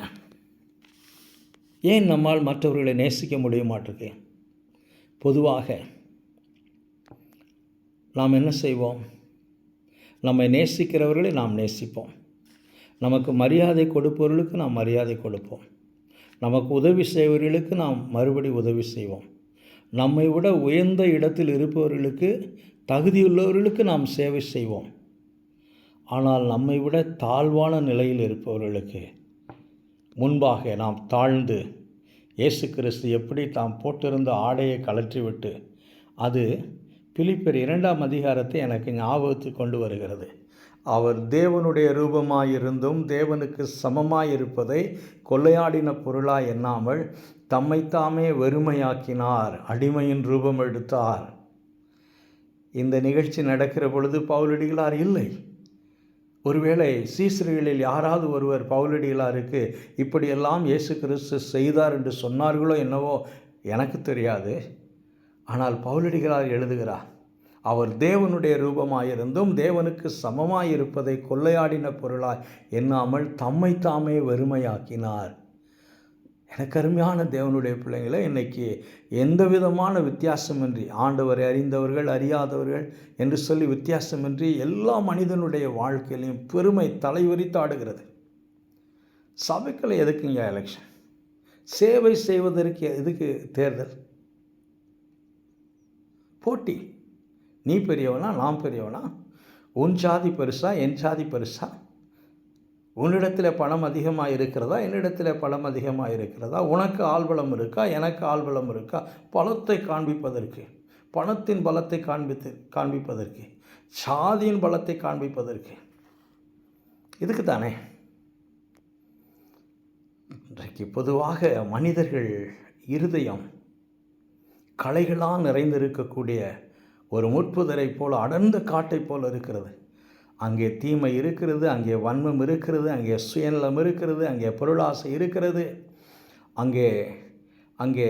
ஏன் நம்மால் மற்றவர்களை நேசிக்க முடிய மாட்டேங்குது? பொதுவாக நாம் என்ன செய்வோம்? நம்மை நேசிக்கிறவர்களை நாம் நேசிப்போம். நமக்கு மரியாதை கொடுப்பவர்களுக்கு நாம் மரியாதை கொடுப்போம். நமக்கு உதவி செய்வர்களுக்கு நாம் மறுபடி உதவி செய்வோம். நம்மை விட உயர்ந்த இடத்தில் இருப்பவர்களுக்கு, தகுதியுள்ளவர்களுக்கு நாம் சேவை செய்வோம். ஆனால் நம்மை விட தாழ்வான நிலையில் இருப்பவர்களுக்கு முன்பாக நாம் தாழ்ந்து, இயேசு கிறிஸ்து எப்படி தாம் போட்டிருந்த ஆடையை கழற்றிவிட்டு, அது பிலிப்பியர் 2ஆம் அதிகாரத்தை எனக்கு ஞாபகத்துக்கு கொண்டு வருகிறது. அவர் தேவனுடைய ரூபமாயிருந்தும் தேவனுக்கு சமமாயிருப்பதை கொள்ளையாடின பொருளாய் எண்ணாமல் தம்மைத்தாமே வெறுமையாக்கினார், அடிமையின் ரூபம் எடுத்தார். இந்த நிகழ்ச்சி நடக்கிற பொழுது பவுலடிகளார் இல்லை. ஒருவேளை சீசர்களில் யாராவது ஒருவர் பவுலடிகளாருக்கு இப்படியெல்லாம் இயேசு கிறிஸ்து செய்தார் என்று சொன்னார்களோ என்னவோ எனக்கு தெரியாது. ஆனால் பவுலடிகளார் எழுதுகிறார், அவர் தேவனுடைய ரூபமாயிருந்தும் தேவனுக்கு சமமாயிருப்பதை கொள்ளையாடின பொருளாய் எண்ணாமல் தம்மைத்தாமே வெறுமையாக்கினார். எனக்கு அருமையான தேவனுடைய பிள்ளைகளை, இன்றைக்கி எந்த விதமான வித்தியாசமின்றி, ஆண்டவரை அறிந்தவர்கள் அறியாதவர்கள் என்று சொல்லி வித்தியாசமின்றி எல்லா மனிதனுடைய வாழ்க்கையிலையும் பெருமை தலைவிரித்தாடுகிறது. சபைகளை எதுக்குங்க எலெக்ஷன்? சேவை செய்வதற்கு எதுக்கு தேர்தல்? போட்டி. நீ பெரியவனா, நான் பெரியவனா? உன் சாதி பெருசா, என் சாதி பெருசா? உன்னிடத்தில் பணம் அதிகமாக இருக்கிறதா, என்னிடத்தில் பணம் அதிகமாக இருக்கிறதா? உனக்கு ஆள்பலம் இருக்கா, எனக்கு ஆள்பலம் இருக்கா? பலத்தை காண்பிப்பதற்கு, பணத்தின் பலத்தை காண்பிப்பதற்கு, சாதியின் பலத்தை காண்பிப்பதற்கு, இதுக்கு தானே. இன்றைக்கு பொதுவாக மனிதர்கள் இருதயம் களைகளாக நிறைந்திருக்கக்கூடிய ஒரு முட்புதரை போல், அடர்ந்த காட்டை போல் இருக்கிறது. அங்கே தீமை இருக்கிறது, அங்கே வன்மம் இருக்கிறது, அங்கே சுயநலம் இருக்கிறது, அங்கே பொருளாசை இருக்கிறது, அங்கே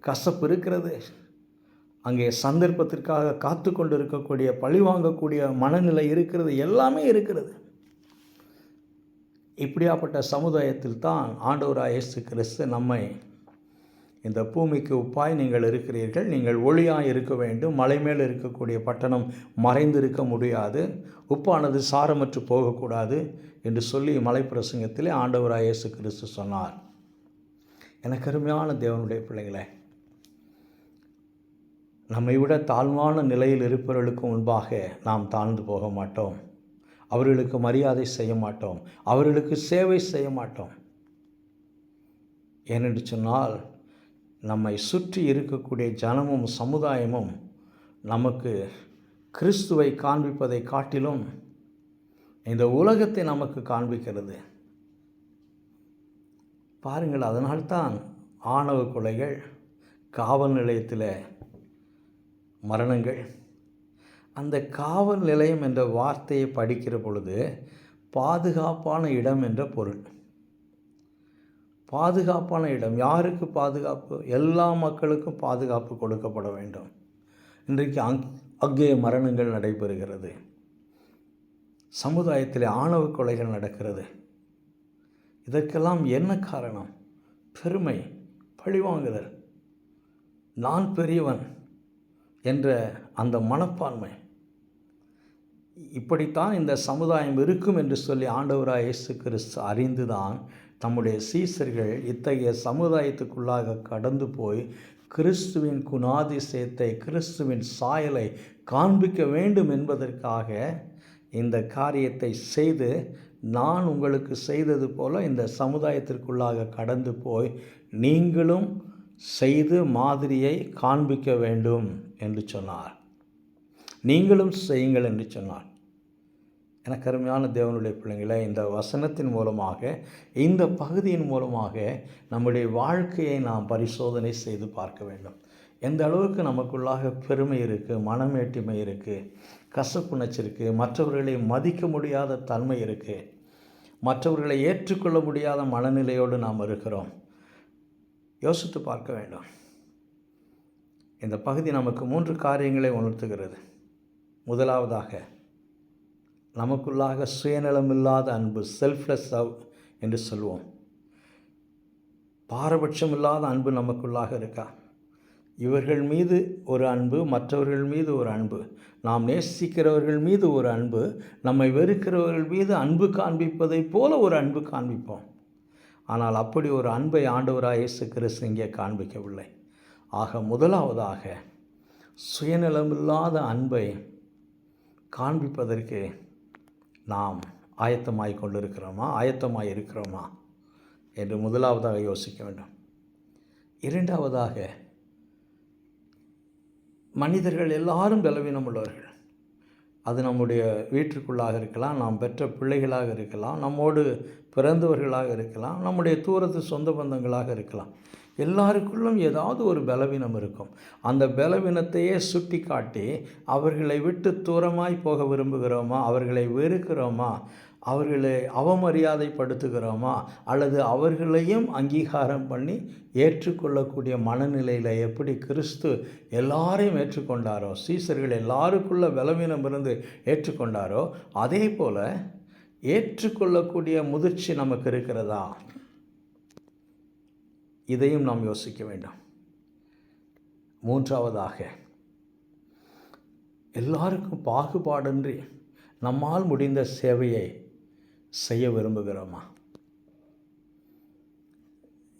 கசப்பு இருக்கிறது, அங்கே சந்தர்ப்பத்திற்காக காத்து கொண்டு இருக்கக்கூடிய, பழிவாங்கக்கூடிய மனநிலை இருக்கிறது, எல்லாமே இருக்கிறது. இப்படியாப்பட்ட சமுதாயத்தில் தான் ஆண்டவராகிய இயேசு கிறிஸ்து நம்மை இந்த பூமிக்கு உப்பாய் நீங்கள் இருக்கிறீர்கள், நீங்கள் ஒளியாய் இருக்க வேண்டும். மலை மேல் இருக்கக்கூடிய பட்டணம் மறைந்திருக்க முடியாது, உப்பானது சாரமற்று போகக்கூடாது என்று சொல்லி மலைப்பிரசங்கத்திலே ஆண்டவராய் இயேசு கிறிஸ்து சொன்னார். எனக்கு அருமையான தேவனுடைய பிள்ளைகளே, நம்மை விட தாழ்வான நிலையில் இருப்பவர்களுக்கு முன்பாக நாம் தாழ்ந்து போக மாட்டோம். அவர்களுக்கு மரியாதை செய்ய மாட்டோம், அவர்களுக்கு சேவை செய்ய மாட்டோம். ஏனென்று சொன்னால், நம்மை சுற்றி இருக்கக்கூடிய ஜனமும் சமுதாயமும் நமக்கு கிறிஸ்துவை காண்பிப்பதை காட்டிலும் இந்த உலகத்தை நமக்கு காண்பிக்கிறது. பாருங்கள், அதனால்தான் ஆணவ கொலைகள், காவல் நிலையத்தில் மரணங்கள். அந்த காவல் நிலையம் என்ற வார்த்தையை படிக்கிற பொழுது பாதுகாப்பான இடம் என்ற பொருள். பாதுகாப்பான இடம். யாருக்கு பாதுகாப்பு? எல்லா மக்களுக்கும் பாதுகாப்பு கொடுக்கப்பட வேண்டும். இன்றைக்கு அங்கே மரணங்கள் நடைபெறுகிறது, சமுதாயத்தில் ஆணவ கொலைகள் நடக்கிறது. இதற்கெல்லாம் என்ன காரணம்? பெருமை, பழிவாங்குதல், நான் பெரியவன் என்ற அந்த மனப்பான்மை. இப்படித்தான் இந்த சமுதாயம் இருக்கும் என்று சொல்லி ஆண்டவராய் இயேசு கிறிஸ்து அறிந்துதான் தம்முடைய சீசர்கள் இத்தகைய சமுதாயத்துக்குள்ளாக கடந்து போய் கிறிஸ்துவின் குணாதிசயத்தை, கிறிஸ்துவின் சாயலை காண்பிக்க வேண்டும் என்பதற்காக இந்த காரியத்தை செய்து, நான் உங்களுக்கு செய்தது போல இந்த சமுதாயத்திற்குள்ளாக கடந்து போய் நீங்களும் செய்து மாதிரியை காண்பிக்க வேண்டும் என்று சொன்னார். நீங்களும் செய்யுங்கள் என்று சொன்னார். எனக்கு அருமையான தேவனுடைய பிள்ளைகளை, இந்த வசனத்தின் மூலமாக, இந்த பகுதியின் மூலமாக நம்முடைய வாழ்க்கையை நாம் பரிசோதனை செய்து பார்க்க வேண்டும். எந்த அளவுக்கு நமக்குள்ளாக பெருமை இருக்குது, மனமேட்டிமை இருக்குது, கசப்புணர்ச்சி இருக்குது, மற்றவர்களை மதிக்க முடியாத தன்மை இருக்குது, மற்றவர்களை ஏற்றுக்கொள்ள முடியாத மனநிலையோடு நாம் இருக்கிறோம். யோசித்து பார்க்க வேண்டும். இந்த பகுதி நமக்கு 3 காரியங்களை உணர்த்துகிறது. முதலாவதாக, நமக்குள்ளாக சுயநலமில்லாத அன்பு, செல்ஃப்லெஸ் லவ் என்று சொல்வோம். பாரபட்சமில்லாத அன்பு நமக்குள்ளாக இருக்கா? இவர்கள் மீது ஒரு அன்பு, மற்றவர்கள் மீது ஒரு அன்பு, நாம் நேசிக்கிறவர்கள் மீது ஒரு அன்பு, நம்மை வெறுக்கிறவர்கள் மீது அன்பு காண்பிப்பதைப் போல ஒரு அன்பு காண்பிப்போம். ஆனால் அப்படி ஒரு அன்பை ஆண்டவராய் இயேசு கிறிஸ்து இங்கே காண்பிக்கவில்லை. ஆக முதலாவதாக, சுயநலமில்லாத அன்பை காண்பிப்பதற்கு நாம் ஆயத்தமாய் இருக்கிறோமா என்று முதலாவதாக யோசிக்க வேண்டும். இரண்டாவதாக, மனிதர்கள் எல்லாரும் பலவீனம் உள்ளவர்கள். அது நம்முடைய வீட்டிற்குள்ளாக இருக்கலாம், நாம் பெற்ற பிள்ளைகளாக இருக்கலாம், நம்மோடு பிறந்தவர்களாக இருக்கலாம், நம்முடைய தூரத்து சொந்த பந்தங்களாக இருக்கலாம். எல்லாருக்குள்ளும் ஏதாவது ஒரு பலவீனம் இருக்கும். அந்த பலவீனத்தையே சுட்டி காட்டி அவர்களை விட்டு தூரமாய் போக விரும்புகிறோமா, அவர்களை வெறுக்கிறோமா, அவர்களை அவமரியாதைப்படுத்துகிறோமா, அல்லது அவர்களையும் அங்கீகாரம் பண்ணி ஏற்றுக்கொள்ளக்கூடிய மனநிலையில் எப்படி கிறிஸ்து எல்லாரையும் ஏற்றுக்கொண்டாரோ, சீசர்கள் எல்லாருக்குள்ள பலவீனம் இருந்து ஏற்றுக்கொண்டாரோ, அதே போல் ஏற்றுக்கொள்ளக்கூடிய முதிர்ச்சி நமக்கு இருக்கிறதா? இதையும் நாம் யோசிக்க வேண்டும். மூன்றாவதாக, எல்லாருக்கும் பாகுபாடின்றி நம்மால் முடிந்த சேவையை செய்ய விரும்புகிறோமா?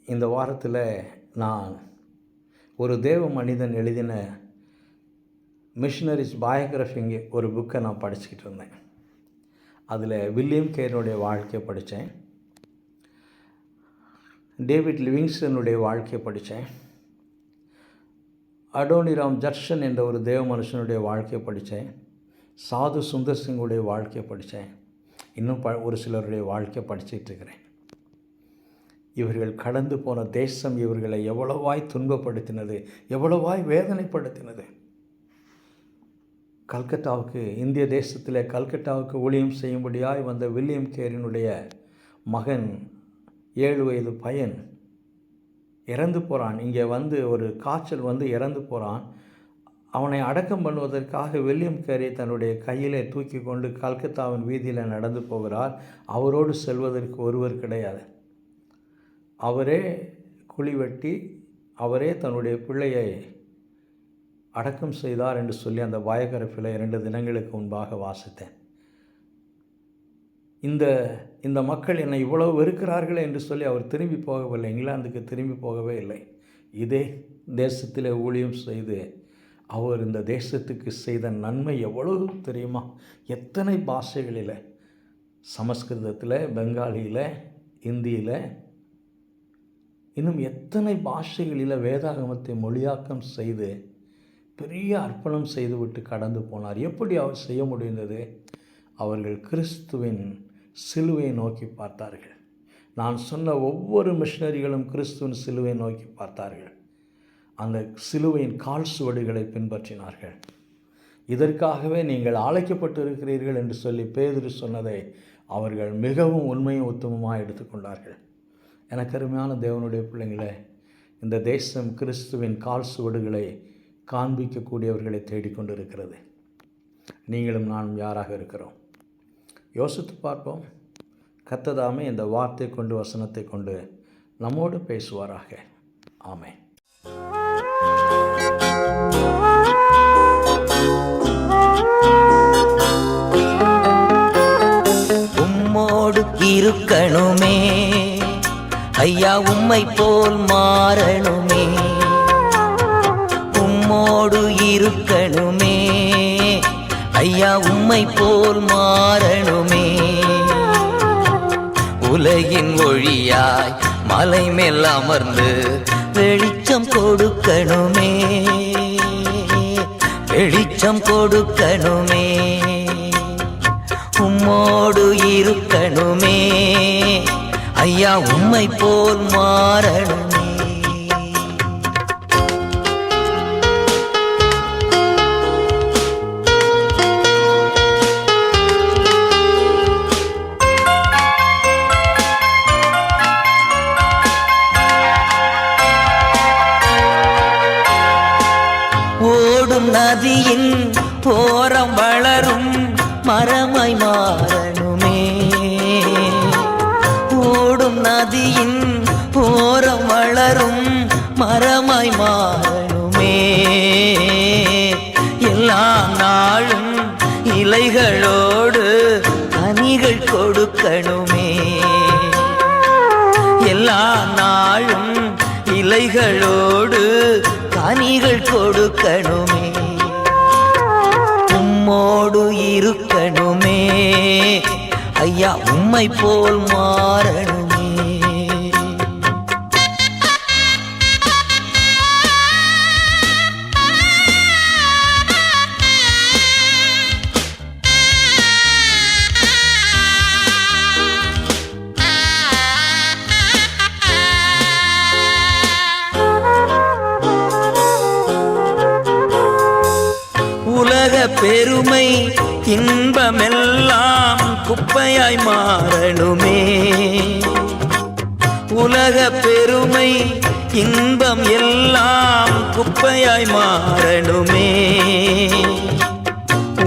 இந்த வாரத்தில் நான் ஒரு தேவ மனிதன் எழுதின மிஷனரிஸ் பயோகிராஃபிங்க ஒரு புக்கை நான் படிச்சுக்கிட்டு இருந்தேன். அதில் வில்லியம் கேரினுடைய வாழ்க்கையை படித்தேன், டேவிட் லிவிங்ஸ்டனுடைய வாழ்க்கையை படித்தேன், அடோனிராம் ஜட்சன் என்ற ஒரு தேவ மனுஷனுடைய வாழ்க்கையை படித்தேன், சாது சுந்தர் சிங்குடைய வாழ்க்கையை படித்தேன், இன்னும் ஒரு சிலருடைய வாழ்க்கையை படிச்சுட்டு இருக்கிறேன். இவர்கள் கடந்து போன தேசம் இவர்களை எவ்வளவாய் துன்பப்படுத்தினது, எவ்வளவாய் வேதனைப்படுத்தினது. கல்கத்தாவுக்கு, இந்திய தேசத்தில் கல்கத்தாவுக்கு ஊழியம் செய்யும்படியாய் வந்த வில்லியம் கேரினுடைய மகன், 7 வயது பையன் இறந்து போகிறான். இங்கே வந்து ஒரு காய்ச்சல் வந்து இறந்து போகிறான். அவனை அடக்கம் பண்ணுவதற்காக வில்லியம் கேரி தன்னுடைய கையிலே தூக்கி கொண்டு கல்கத்தாவின் வீதியில் நடந்து போகிறார். அவரோடு செல்வதற்கு ஒருவர் கிடையாது. அவரே குழி வெட்டி அவரே தன்னுடைய பிள்ளையை அடக்கம் செய்தார் என்று சொல்லி அந்த பயகரப்பில் 2 தினங்களுக்கு முன்பாக வாசித்தேன். இந்த மக்கள் என்னை இவ்வளவு வெறுக்கிறார்கள் என்று சொல்லி அவர் திரும்பி போகவில்லை, இங்கிலாந்துக்கு திரும்பி போகவே இல்லை. இதே தேசத்தில் ஊழியம் செய்து அவர் இந்த தேசத்துக்கு செய்த நன்மை எவ்வளவு தெரியுமா? எத்தனை பாஷைகளில், சமஸ்கிருதத்தில், பெங்காலியில், இந்தியில், இன்னும் எத்தனை பாஷைகளில் வேதாகமத்தை மொழியாக்கம் செய்து பெரிய அர்ப்பணம் செய்துவிட்டு கடந்து போனார். எப்படி அவர் செய்ய முடிந்தது? அவர்கள் கிறிஸ்துவின் சிலுவையை நோக்கி பார்த்தார்கள். நான் சொன்ன ஒவ்வொரு மிஷனரிகளும் கிறிஸ்துவின் சிலுவையை நோக்கி பார்த்தார்கள். அந்த சிலுவையின் கால் சுவடுகளை பின்பற்றினார்கள். இதற்காகவே நீங்கள் அழைக்கப்பட்டு இருக்கிறீர்கள் என்று சொல்லி பேதுரு சொன்னதை அவர்கள் மிகவும் உண்மையும் உத்தமமாக எடுத்துக்கொண்டார்கள். எனக்கு அருமையான தேவனுடைய பிள்ளைங்களே, இந்த தேசம் கிறிஸ்துவின் கால் சுவடுகளை காண்பிக்கக்கூடியவர்களை தேடிக்கொண்டிருக்கிறது. நீங்களும் நானும் யாராக இருக்கிறோம்? யோசித்து பார்ப்போம். கர்த்ததாமே இந்த வார்த்தை கொண்டு, வசனத்தை கொண்டு நம்மோடு பேசுவாராக. ஆமென். உம்மோடு இருக்கணுமே ஐயா, உம்மை போல் மாறணுமே. உம்மோடு இருக்கணுமே ஐயா, உம்மை போல் மாறணுமே. உலகின் ஒளியாய் மலை மேல் அமர்ந்து வெளிச்சம் கொடுக்கணுமே, வெளிச்சம் கொடுக்கணுமே. உம்மோடு இருக்கணுமே ஐயா, உம்மை போல் மாறணுமே. ஓடும் நதியின் ஓரம் வளரும் மரமாய் மாறணுமே. ஓடும் நதியின் ஓரம் வளரும் மரமாய் மாறணுமே. எல்லா நாளும் இலைகளோடு கனிகள் கொடுக்கணுமே. எல்லா நாளும் இலைகளோடு கனிகள் கொடுக்கணுமே. உம்மோடு இருக்கணுமே ஐயா, உம்மை போல் மாறணுமே. உலக பெருமை இன்பமெல்லாம் குப்பையாய் மாறணுமே. உலக பெருமை இன்பம் எல்லாம் குப்பையாய் மாறணுமே.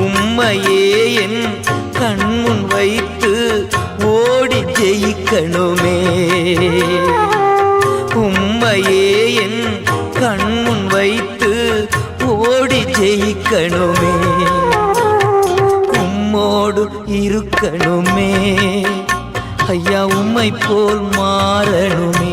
உம்மையே என் கண்முன் வைத்து ஓடி ஜெயிக்கணுமே. உம்மையே என் கண்முன் வைத்து ஓடி ஜெயிக்கணுமே. உம்மோடு இருக்கணுமே ஐயா, உம்மை போல் மாறணுமே.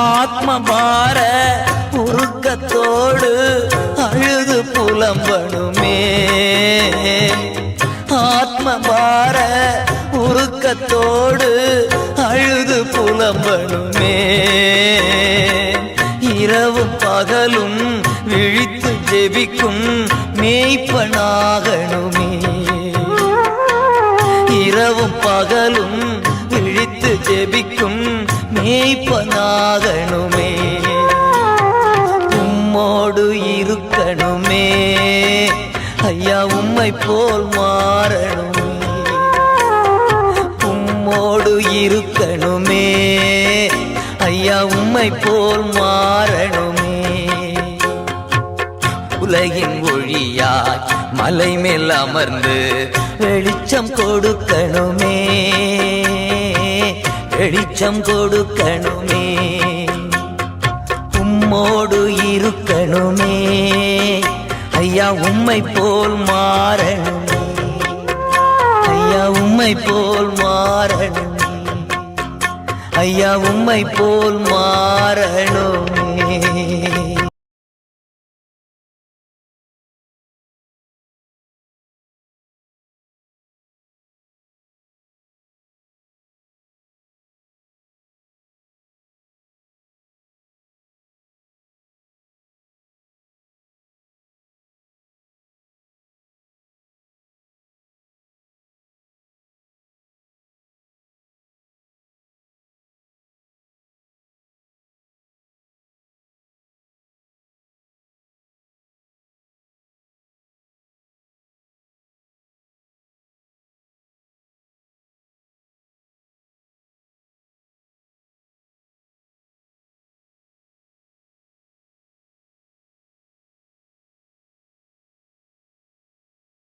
ஆத்மபார உருக்கத்தோடு அழுது புலம்பணுமே. ஆத்மபார உருக்கத்தோடு அழுது புலம்பணுமே. இரவும் பகலும் விழித்து ஜெபிக்கும் மேய்ப்பனாகணுமே. இரவும் பகலும் விழித்து ஜெபிக்கும் மேய்ப்பனாகணுமே. உம்மோடு இருக்கணுமே ஐயா, உம்மை போல் மாறணுமே. உம்மோடு இருக்கணுமே ஐயா உம்மை போல் மாறணுமே. உலகின் ஒளியாய் மலை மேல் அமர்ந்து வெளிச்சம் கொடுக்கணுமே, வெளிச்சம் கொடுக்கணுமே. உம்மோடு இருக்கணுமே ஐயா உம்மை போல் மாறணுமே, ஐயா உம்மை போல் மாறணுமே, ஐயா உம்மை போல் மாறணுமே.